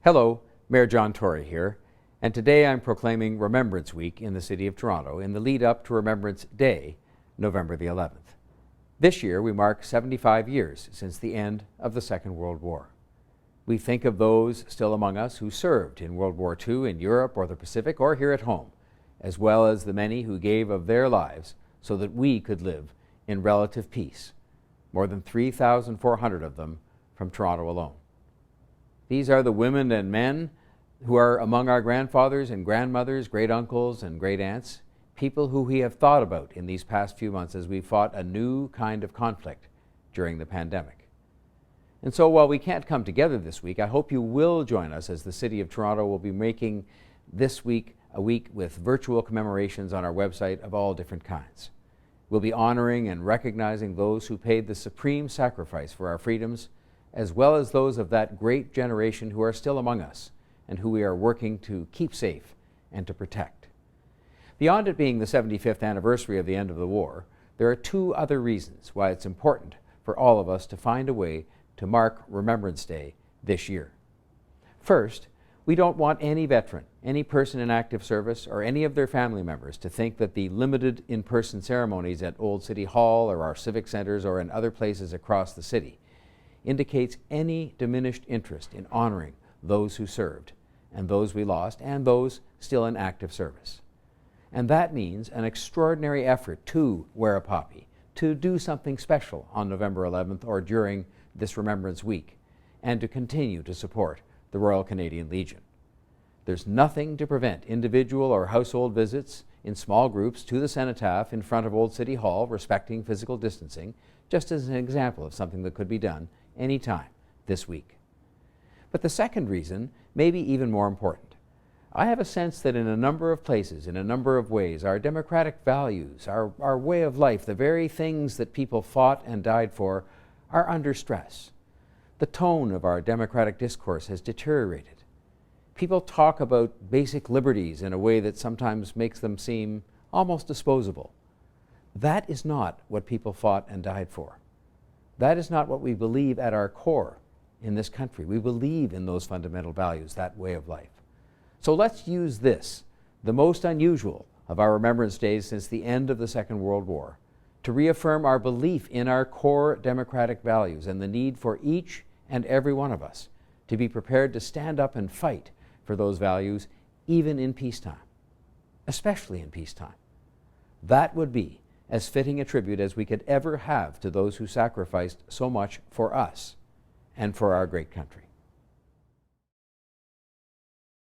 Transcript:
Hello, Mayor John Tory here, and today I'm proclaiming Remembrance Week in the City of Toronto in the lead up to Remembrance Day, November the 11th. This year we mark 75 years since the end of the Second World War. We think of those still among us who served in World War II in Europe or the Pacific or here at home, as well as the many who gave of their lives so that we could live in relative peace, more than 3,400 of them from Toronto alone. These are the women and men who are among our grandfathers and grandmothers, great-uncles and great-aunts, people who we have thought about in these past few months as we fought a new kind of conflict during the pandemic. And so while we can't come together this week, I hope you will join us as the City of Toronto will be making this week a week with virtual commemorations on our website of all different kinds. We'll be honoring and recognizing those who paid the supreme sacrifice for our freedoms, as well as those of that great generation who are still among us and who we are working to keep safe and to protect. Beyond it being the 75th anniversary of the end of the war, there are two other reasons why it's important for all of us to find a way to mark Remembrance Day this year. First, we don't want any veteran, any person in active service, or any of their family members to think that the limited in-person ceremonies at Old City Hall or our civic centers or in other places across the city indicates any diminished interest in honoring those who served and those we lost and those still in active service. And that means an extraordinary effort to wear a poppy, to do something special on November 11th or during this Remembrance Week, and to continue to support the Royal Canadian Legion. There's nothing to prevent individual or household visits in small groups to the cenotaph in front of Old City Hall, respecting physical distancing, just as an example of something that could be done anytime this week. But the second reason may be even more important. I have a sense that in a number of places, in a number of ways, our democratic values, our way of life, the very things that people fought and died for, are under stress. The tone of our democratic discourse has deteriorated. People talk about basic liberties in a way that sometimes makes them seem almost disposable. That is not what people fought and died for. That is not what we believe at our core in this country. We believe in those fundamental values, that way of life. So let's use this, the most unusual of our Remembrance Days since the end of the Second World War, to reaffirm our belief in our core democratic values and the need for each and every one of us to be prepared to stand up and fight for those values even in peacetime, especially in peacetime. That would be as fitting a tribute as we could ever have to those who sacrificed so much for us and for our great country.